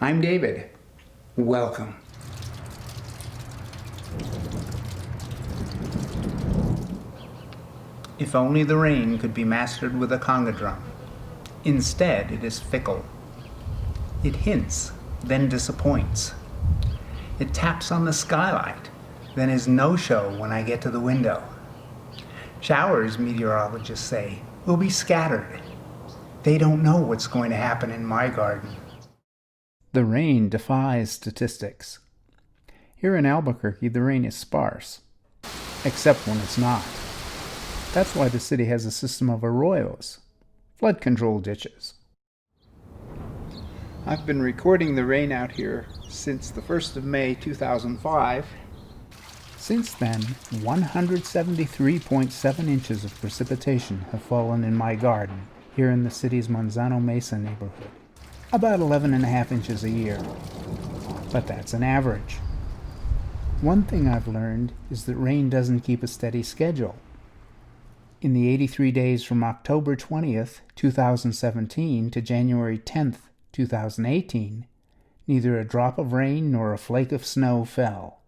I'm David. Welcome. If only the rain could be mastered with a conga drum. Instead, it is fickle. It hints, then disappoints. It taps on the skylight, then is no-show when I get to the window. Showers, meteorologists say, will be scattered. They don't know what's going to happen in my garden. The rain defies statistics. Here in Albuquerque, the rain is sparse, except when it's not. That's why the city has a system of arroyos, flood control ditches. I've been recording the rain out here since the 1st of May 2005. Since then, 173.7 inches of precipitation have fallen in my garden here in the city's Manzano Mesa neighborhood. About 11.5 inches a year. But that's an average. One thing I've learned is that rain doesn't keep a steady schedule. In the 83 days from October 20th, 2017 to January 10th, 2018, neither a drop of rain nor a flake of snow fell.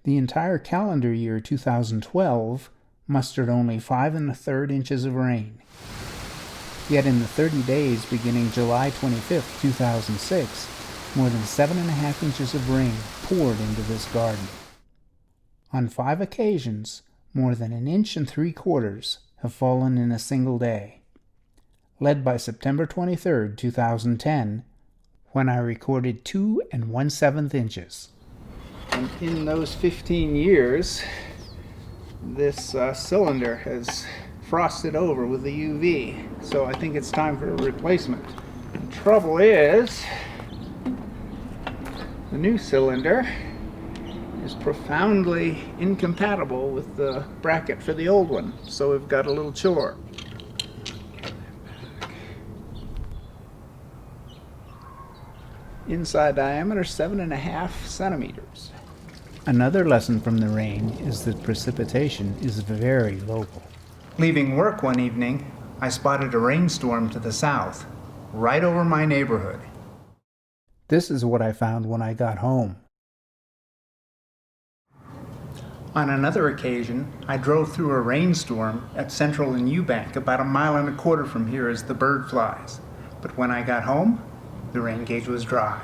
The entire calendar year 2012 mustered only 5 1/3 inches of rain. Yet in the 30 days beginning July 25th, 2006, more than 7.5 inches of rain poured into this garden. On 5 occasions, more than 1.75 inches have fallen in a single day, led by September 23rd, 2010, when I recorded 2 1/7 inches. And in those 15 years, this cylinder has frosted over with the UV, so I think it's time for a replacement. The trouble is, the new cylinder is profoundly incompatible with the bracket for the old one, so we've got a little chore. Inside diameter 7.5 centimeters. Another lesson from the rain is that precipitation is very local. Leaving work one evening, I spotted a rainstorm to the south, right over my neighborhood. This is what I found when I got home. On another occasion, I drove through a rainstorm at Central and Eubank about 1.25 miles from here as the bird flies. But when I got home, the rain gauge was dry.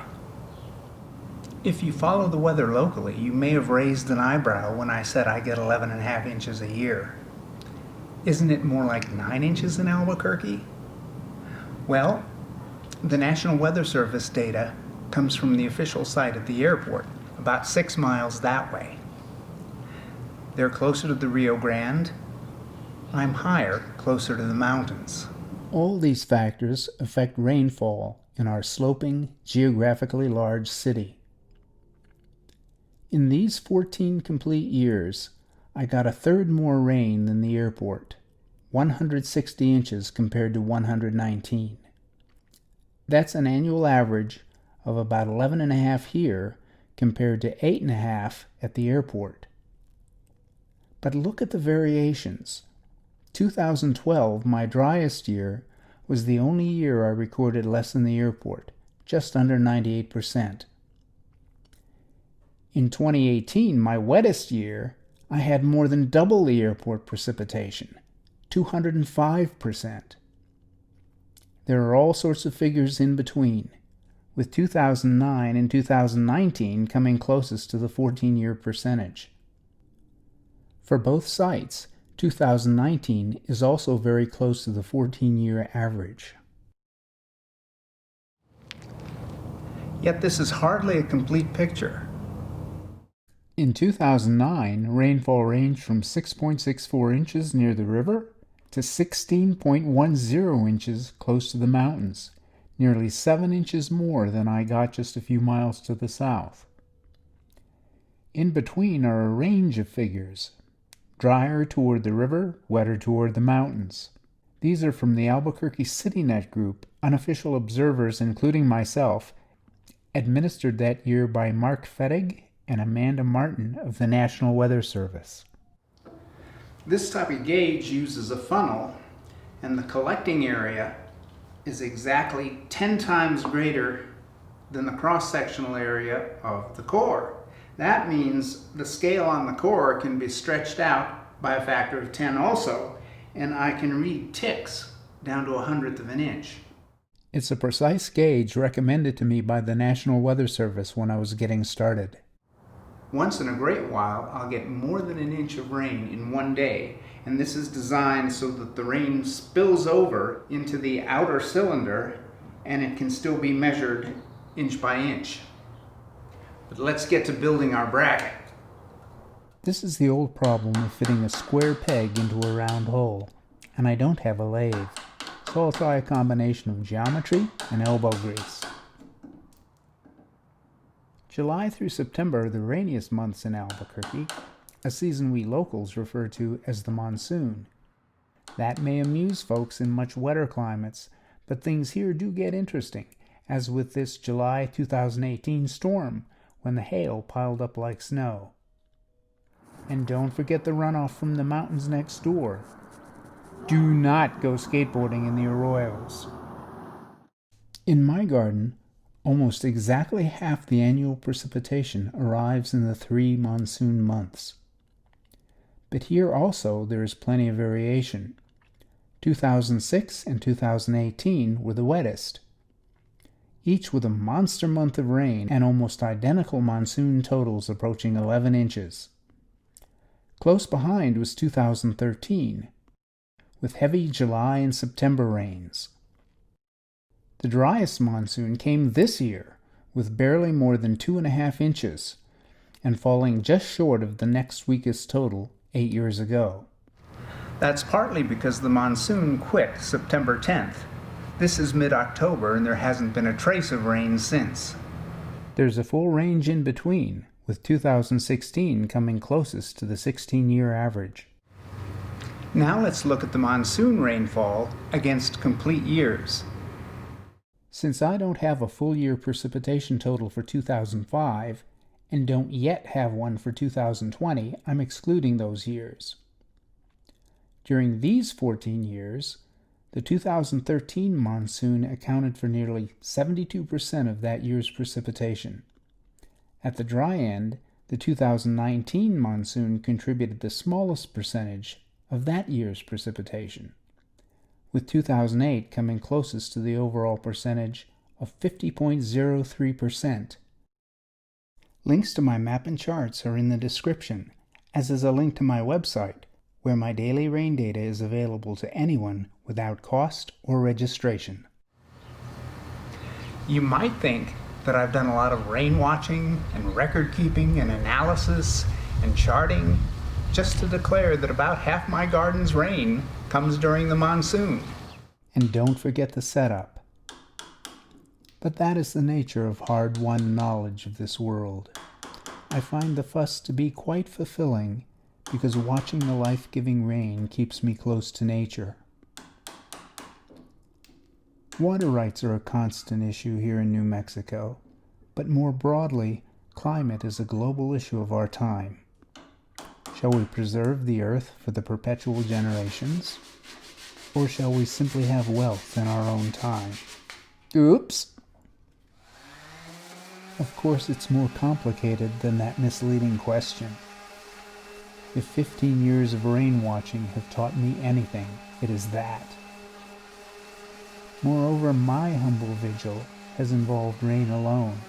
If you follow the weather locally, you may have raised an eyebrow when I said I get 11.5 inches a year. Isn't it more like 9 inches in Albuquerque? Well, the National Weather Service data comes from the official site at the airport, about 6 miles that way. They're closer to the Rio Grande. I'm higher, closer to the mountains. All these factors affect rainfall in our sloping, geographically large city. In these 14 complete years, I got 1/3 more rain than the airport, 160 inches compared to 119. That's an annual average of about 11.5 here compared to 8.5 at the airport. But look at the variations. 2012, my driest year, was the only year I recorded less than the airport, just under 98%. In 2018, my wettest year, I had more than double the airport precipitation, 205%. There are all sorts of figures in between, with 2009 and 2019 coming closest to the 14-year percentage. For both sites, 2019 is also very close to the 14-year average. Yet this is hardly a complete picture. In 2009, rainfall ranged from 6.64 inches near the river to 16.10 inches close to the mountains, nearly 7 inches more than I got just a few miles to the south. In between are a range of figures. Drier toward the river, wetter toward the mountains. These are from the Albuquerque CityNet group, unofficial observers, including myself, administered that year by Mark Fettig and Amanda Martin of the National Weather Service. This type of gauge uses a funnel, and the collecting area is exactly 10 times greater than the cross-sectional area of the core. That means the scale on the core can be stretched out by a factor of 10 also, and I can read ticks down to 1/100 of an inch. It's a precise gauge recommended to me by the National Weather Service when I was getting started. Once in a great while, I'll get more than an inch of rain in one day, and this is designed so that the rain spills over into the outer cylinder and it can still be measured inch by inch. But let's get to building our bracket. This is the old problem of fitting a square peg into a round hole, and I don't have a lathe, so I'll try a combination of geometry and elbow grease. July through September are the rainiest months in Albuquerque, a season we locals refer to as the monsoon. That may amuse folks in much wetter climates, but things here do get interesting, as with this July 2018 storm, when the hail piled up like snow. And don't forget the runoff from the mountains next door. Do not go skateboarding in the arroyos. In my garden, almost exactly half the annual precipitation arrives in the 3 monsoon months. But here also there is plenty of variation. 2006 and 2018 were the wettest, each with a monster month of rain and almost identical monsoon totals approaching 11 inches. Close behind was 2013, with heavy July and September rains. The driest monsoon came this year, with barely more than 2.5 inches, and falling just short of the next weakest total 8 years ago. That's partly because the monsoon quit September 10th. This is mid-October and there hasn't been a trace of rain since. There's a full range in between, with 2016 coming closest to the 16-year average. Now let's look at the monsoon rainfall against complete years. Since I don't have a full year precipitation total for 2005, and don't yet have one for 2020, I'm excluding those years. During these 14 years, the 2013 monsoon accounted for nearly 72% of that year's precipitation. At the dry end, the 2019 monsoon contributed the smallest percentage of that year's precipitation, with 2008 coming closest to the overall percentage of 50.03%. Links to my map and charts are in the description, as is a link to my website, where my daily rain data is available to anyone without cost or registration. You might think that I've done a lot of rain watching and record keeping and analysis and charting just to declare that about half my garden's rain comes during the monsoon. And don't forget the setup. But that is the nature of hard-won knowledge of this world. I find the fuss to be quite fulfilling because watching the life-giving rain keeps me close to nature. Water rights are a constant issue here in New Mexico, but more broadly, climate is a global issue of our time. Shall we preserve the earth for the perpetual generations? Or shall we simply have wealth in our own time? Oops! Of course, it's more complicated than that misleading question. If 15 years of rain watching have taught me anything, it is that. Moreover, my humble vigil has involved rain alone,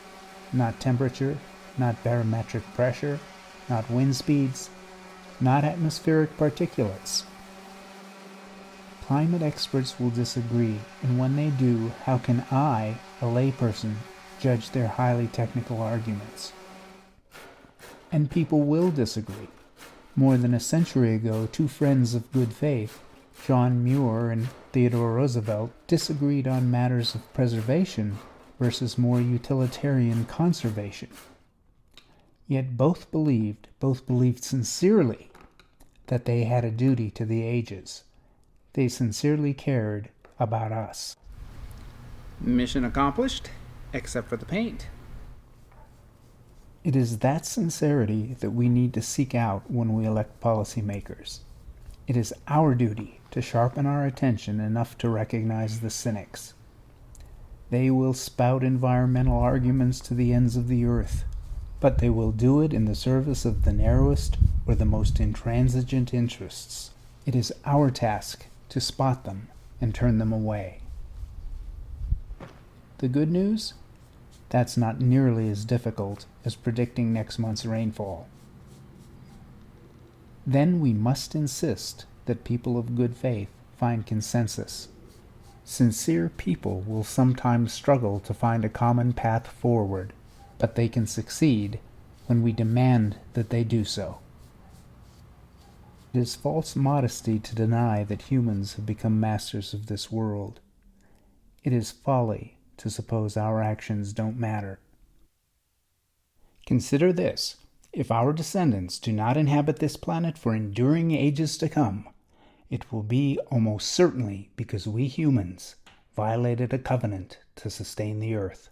not temperature, not barometric pressure, not wind speeds, not atmospheric particulates. Climate experts will disagree, and when they do, how can I, a layperson, judge their highly technical arguments? And people will disagree. More than a century ago, two friends of good faith, John Muir and Theodore Roosevelt, disagreed on matters of preservation versus more utilitarian conservation. Yet both believed sincerely, that they had a duty to the ages. They sincerely cared about us. Mission accomplished, except for the paint. It is that sincerity that we need to seek out when we elect policymakers. It is our duty to sharpen our attention enough to recognize the cynics. They will spout environmental arguments to the ends of the earth, but they will do it in the service of the narrowest or the most intransigent interests. It is our task to spot them and turn them away. The good news? That's not nearly as difficult as predicting next month's rainfall. Then we must insist that people of good faith find consensus. Sincere people will sometimes struggle to find a common path forward, but they can succeed when we demand that they do so. It is false modesty to deny that humans have become masters of this world. It is folly to suppose our actions don't matter. Consider this: if our descendants do not inhabit this planet for enduring ages to come, it will be almost certainly because we humans violated a covenant to sustain the earth.